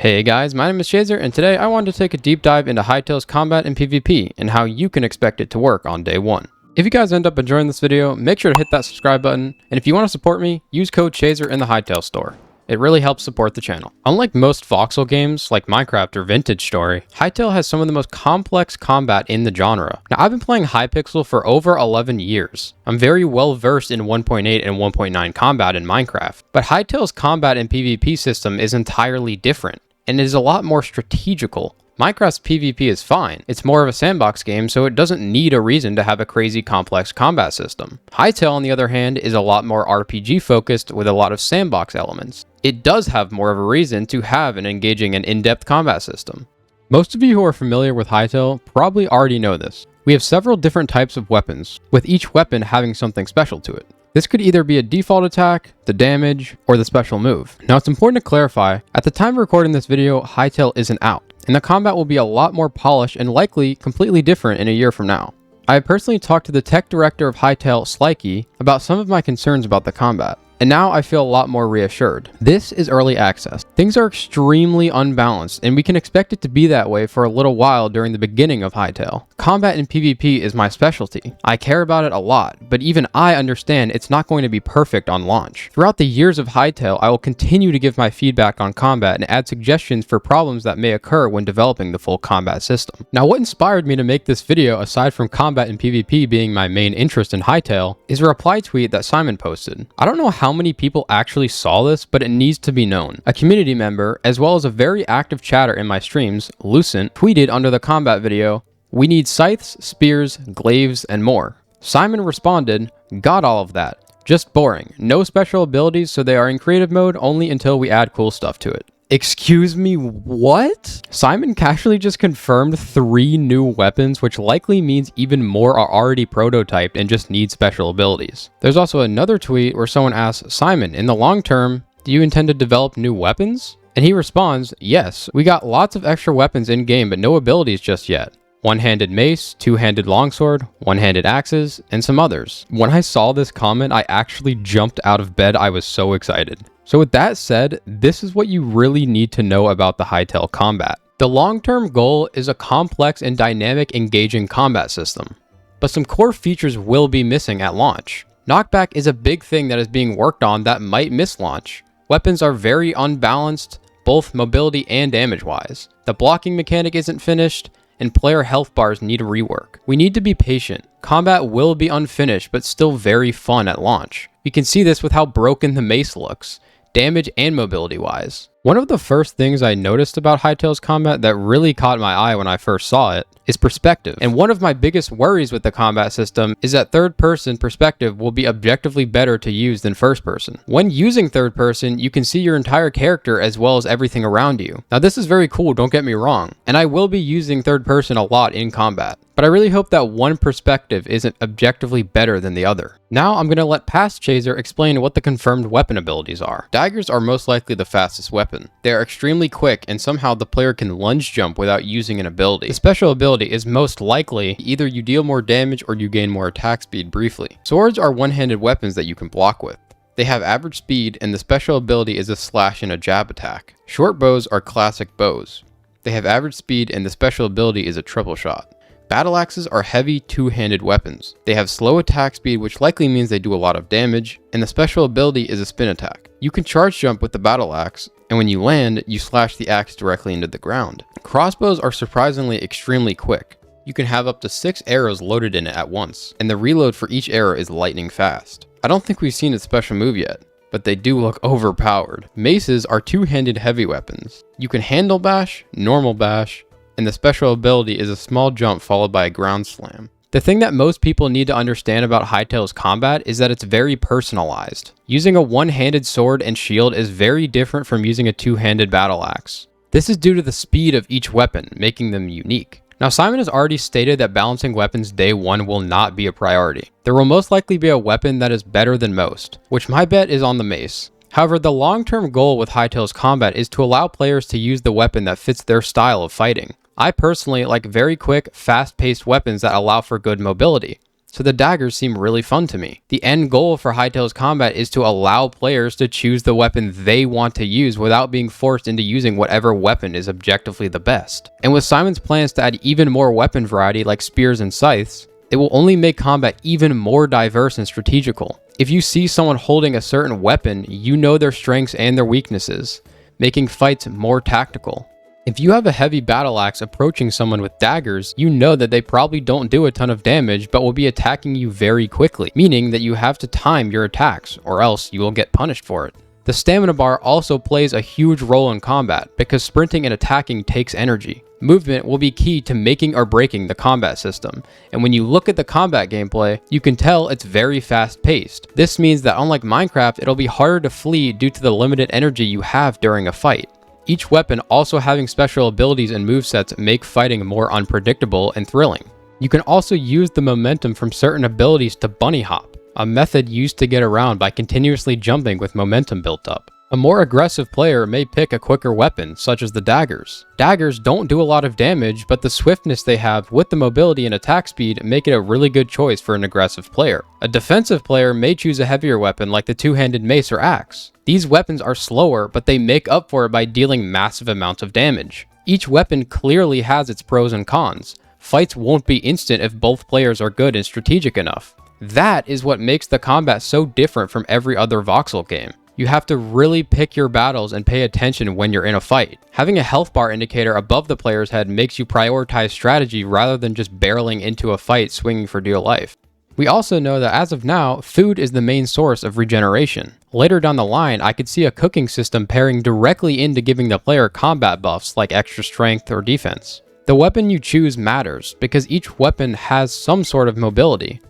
Hey guys, my name is Chaser, and today I wanted to take a deep dive into Hytale's combat and PvP, and how you can expect it to work on day one. If you guys end up enjoying this video, make sure to hit that subscribe button, and if you want to support me, use code Chaser in the Hytale store. It really helps support the channel. Unlike most voxel games, like Minecraft or Vintage Story, Hytale has some of the most complex combat in the genre. Now, I've been playing Hypixel for over 11 years. I'm very well versed in 1.8 and 1.9 combat in Minecraft, but Hytale's combat and PvP system is entirely different, and it is a lot more strategical. Minecraft's PvP is fine. It's more of a sandbox game, so it doesn't need a reason to have a crazy complex combat system. Hytale, on the other hand, is a lot more RPG focused with a lot of sandbox elements. It does have more of a reason to have an engaging and in-depth combat system. Most of you who are familiar with Hytale probably already know this. We have several different types of weapons, with each weapon having something special to it. This could either be a default attack, the damage, or the special move. Now, it's important to clarify, at the time of recording this video, Hytale isn't out, and the combat will be a lot more polished and likely completely different in a year from now. I have personally talked to the tech director of Hytale, Slikey, about some of my concerns about the combat, and now I feel a lot more reassured. This is early access. Things are extremely unbalanced, and we can expect it to be that way for a little while during the beginning of Hytale. Combat in PvP is my specialty. I care about it a lot, but even I understand it's not going to be perfect on launch. Throughout the years of Hytale, I will continue to give my feedback on combat and add suggestions for problems that may occur when developing the full combat system. Now, what inspired me to make this video, aside from combat and PvP being my main interest in Hytale, is a reply tweet that Simon posted. I don't know how many people actually saw this, but it needs to be known. A community member, as well as a very active chatter in my streams, Lucent, tweeted under the combat video, "We need scythes, spears, glaives, and more." Simon responded, "Got all of that. Just boring. No special abilities, so they are in creative mode only until we add cool stuff to it." Excuse me, what? Simon casually just confirmed 3 new weapons, which likely means even more are already prototyped and just need special abilities. There's also another tweet where someone asks, "Simon, in the long term, do you intend to develop new weapons?" And he responds, "Yes, we got lots of extra weapons in game, but no abilities just yet. One-handed mace, two-handed longsword, one-handed axes, and some others." When I saw this comment, I actually jumped out of bed. I was so excited. So with that said, this is what you really need to know about the Hytale combat. The long-term goal is a complex and dynamic engaging combat system, but some core features will be missing at launch. Knockback is a big thing that is being worked on that might miss launch. Weapons are very unbalanced, both mobility and damage-wise. The blocking mechanic isn't finished, and player health bars need a rework. We need to be patient. Combat will be unfinished, but still very fun at launch. You can see this with how broken the mace looks, damage and mobility wise. One of the first things I noticed about Hytale's combat that really caught my eye when I first saw it is perspective. And one of my biggest worries with the combat system is that third person perspective will be objectively better to use than first person. When using third person, you can see your entire character as well as everything around you. Now, this is very cool, don't get me wrong, and I will be using third person a lot in combat, but I really hope that one perspective isn't objectively better than the other. Now I'm going to let Past Chaser explain what the confirmed weapon abilities are. Daggers are most likely the fastest weapon. They are extremely quick, and somehow the player can lunge jump without using an ability. The special ability is most likely either you deal more damage or you gain more attack speed briefly. Swords are one-handed weapons that you can block with. They have average speed, and the special ability is a slash and a jab attack. Short bows are classic bows. They have average speed, and the special ability is a triple shot. Battle axes are heavy two-handed weapons. They have slow attack speed, which likely means they do a lot of damage, and the special ability is a spin attack. You can charge jump with the battle axe, and when you land, you slash the axe directly into the ground. Crossbows are surprisingly extremely quick. You can have up to 6 arrows loaded in it at once, and the reload for each arrow is lightning fast. I don't think we've seen its special move yet, but they do look overpowered. Maces are two-handed heavy weapons. You can handle bash, normal bash, and the special ability is a small jump followed by a ground slam. The thing that most people need to understand about Hytale's combat is that it's very personalized. Using a one-handed sword and shield is very different from using a two-handed battle axe. This is due to the speed of each weapon, making them unique. Now, Simon has already stated that balancing weapons day one will not be a priority. There will most likely be a weapon that is better than most, which my bet is on the mace. However, the long-term goal with Hytale's combat is to allow players to use the weapon that fits their style of fighting. I personally like very quick, fast-paced weapons that allow for good mobility. so the daggers seem really fun to me. The end goal for Hytale's combat is to allow players to choose the weapon they want to use without being forced into using whatever weapon is objectively the best. And with Simon's plans to add even more weapon variety like spears and scythes, it will only make combat even more diverse and strategical. If you see someone holding a certain weapon, you know their strengths and their weaknesses, making fights more tactical. If you have a heavy battle axe approaching someone with daggers, you know that they probably don't do a ton of damage but will be attacking you very quickly, meaning that you have to time your attacks or else you will get punished for it. The stamina bar also plays a huge role in combat because sprinting and attacking takes energy. Movement will be key to making or breaking the combat system, and when you look at the combat gameplay, you can tell it's very fast paced. This means that unlike Minecraft, it'll be harder to flee due to the limited energy you have during a fight. Each weapon also having special abilities and movesets make fighting more unpredictable and thrilling. You can also use the momentum from certain abilities to bunny hop, a method used to get around by continuously jumping with momentum built up. A more aggressive player may pick a quicker weapon, such as the daggers. Daggers don't do a lot of damage, but the swiftness they have with the mobility and attack speed make it a really good choice for an aggressive player. A defensive player may choose a heavier weapon like the two-handed mace or axe. These weapons are slower, but they make up for it by dealing massive amounts of damage. Each weapon clearly has its pros and cons. Fights won't be instant if both players are good and strategic enough. That is what makes the combat so different from every other voxel game. You have to really pick your battles and pay attention when you're in a fight. Having a health bar indicator above the player's head makes you prioritize strategy rather than just barreling into a fight swinging for dear life. We also know that as of now, food is the main source of regeneration. Later down the line, I could see a cooking system pairing directly into giving the player combat buffs like extra strength or defense. The weapon you choose matters because each weapon has some sort of mobility,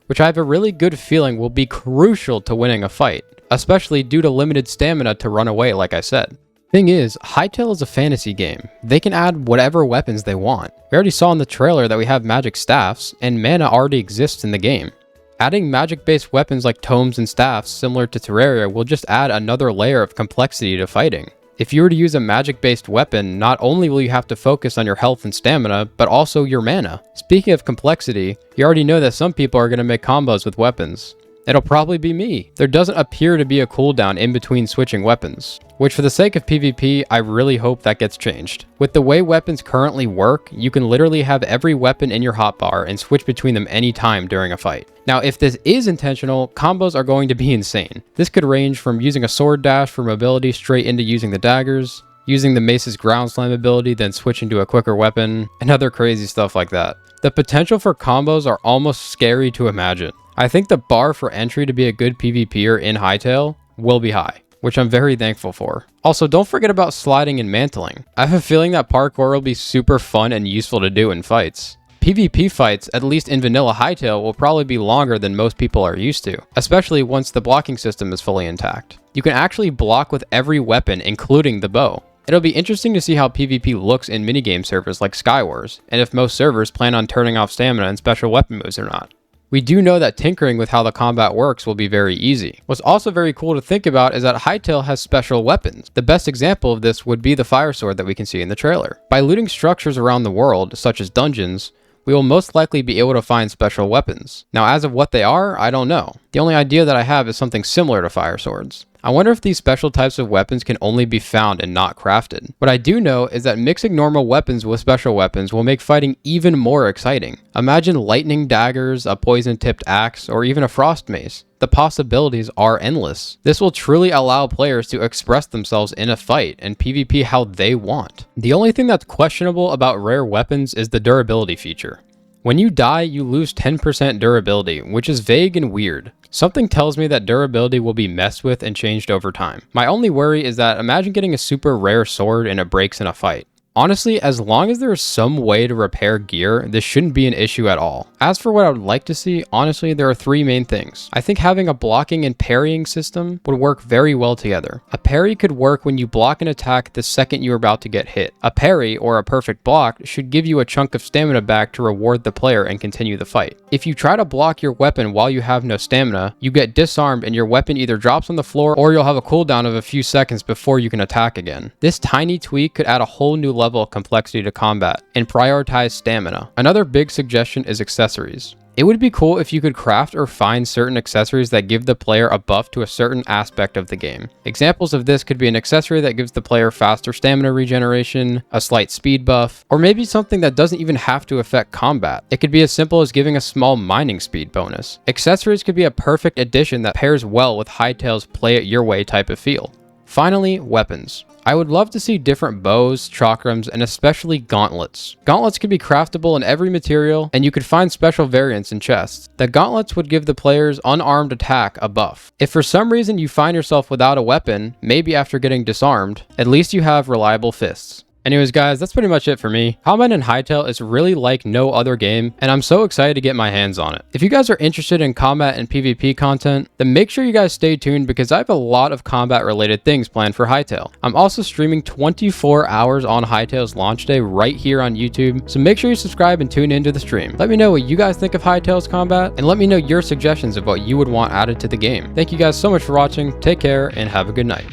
which I have a really good feeling will be crucial to winning a fight, especially due to limited stamina to run away like I said. Thing is, Hytale is a fantasy game. They can add whatever weapons they want. We already saw in the trailer that we have magic staffs, and mana already exists in the game. Adding magic-based weapons like tomes and staffs similar to Terraria will just add another layer of complexity to fighting. If you were to use a magic-based weapon, not only will you have to focus on your health and stamina, but also your mana. Speaking of complexity, you already know that some people are going to make combos with weapons. It'll probably be me. There doesn't appear to be a cooldown in between switching weapons, which for the sake of PvP, I really hope that gets changed. With the way weapons currently work, you can literally have every weapon in your hotbar and switch between them anytime during a fight. Now, if this is intentional, combos are going to be insane. This could range from using a sword dash for mobility straight into using the daggers, using the mace's ground slam ability, then switching to a quicker weapon, and other crazy stuff like that. The potential for combos are almost scary to imagine. I think the bar for entry to be a good PvPer in Hytale will be high, which I'm very thankful for. Also, don't forget about sliding and mantling. I have a feeling that parkour will be super fun and useful to do in fights. PvP fights, at least in vanilla Hytale, will probably be longer than most people are used to, especially once the blocking system is fully intact. You can actually block with every weapon, including the bow. It'll be interesting to see how PvP looks in minigame servers like Skywars, and if most servers plan on turning off stamina and special weapon moves or not. We do know that tinkering with how the combat works will be very easy. What's also very cool to think about is that Hytale has special weapons. The best example of this would be the fire sword that we can see in the trailer. By looting structures around the world, such as dungeons, we will most likely be able to find special weapons. Now, as of what they are, I don't know. The only idea that I have is something similar to fire swords. I wonder if these special types of weapons can only be found and not crafted. What I do know is that mixing normal weapons with special weapons will make fighting even more exciting. Imagine lightning daggers, a poison-tipped axe, or even a frost mace. The possibilities are endless. This will truly allow players to express themselves in a fight and PvP how they want. The only thing that's questionable about rare weapons is the durability feature. When you die, you lose 10% durability, which is vague and weird. Something tells me that durability will be messed with and changed over time. My only worry is that imagine getting a super rare sword and it breaks in a fight. Honestly, as long as there is some way to repair gear, this shouldn't be an issue at all. As for what I would like to see, honestly, there are three main things. I think having a blocking and parrying system would work very well together. A parry could work when you block an attack the second you're about to get hit. A parry, or a perfect block, should give you a chunk of stamina back to reward the player and continue the fight. If you try to block your weapon while you have no stamina, you get disarmed and your weapon either drops on the floor or you'll have a cooldown of a few seconds before you can attack again. This tiny tweak could add a whole new level of complexity to combat and prioritize stamina. Another big suggestion is accessories. It would be cool if you could craft or find certain accessories that give the player a buff to a certain aspect of the game. Examples of this could be an accessory that gives the player faster stamina regeneration, a slight speed buff, or maybe something that doesn't even have to affect combat. It could be as simple as giving a small mining speed bonus. Accessories could be a perfect addition that pairs well with Hytale's play it your way type of feel. Finally, weapons. I would love to see different bows, chakrams, and especially gauntlets. Gauntlets could be craftable in every material, and you could find special variants in chests. The gauntlets would give the player's unarmed attack a buff. If for some reason you find yourself without a weapon, maybe after getting disarmed, at least you have reliable fists. Anyways guys, that's pretty much it for me. Combat in Hytale is really like no other game, and I'm so excited to get my hands on it. If you guys are interested in combat and PvP content, then make sure you guys stay tuned because I have a lot of combat related things planned for Hytale. I'm also streaming 24 hours on Hytale's launch day right here on YouTube, so make sure you subscribe and tune into the stream. Let me know what you guys think of Hytale's combat, and let me know your suggestions of what you would want added to the game. Thank you guys so much for watching, take care, and have a good night.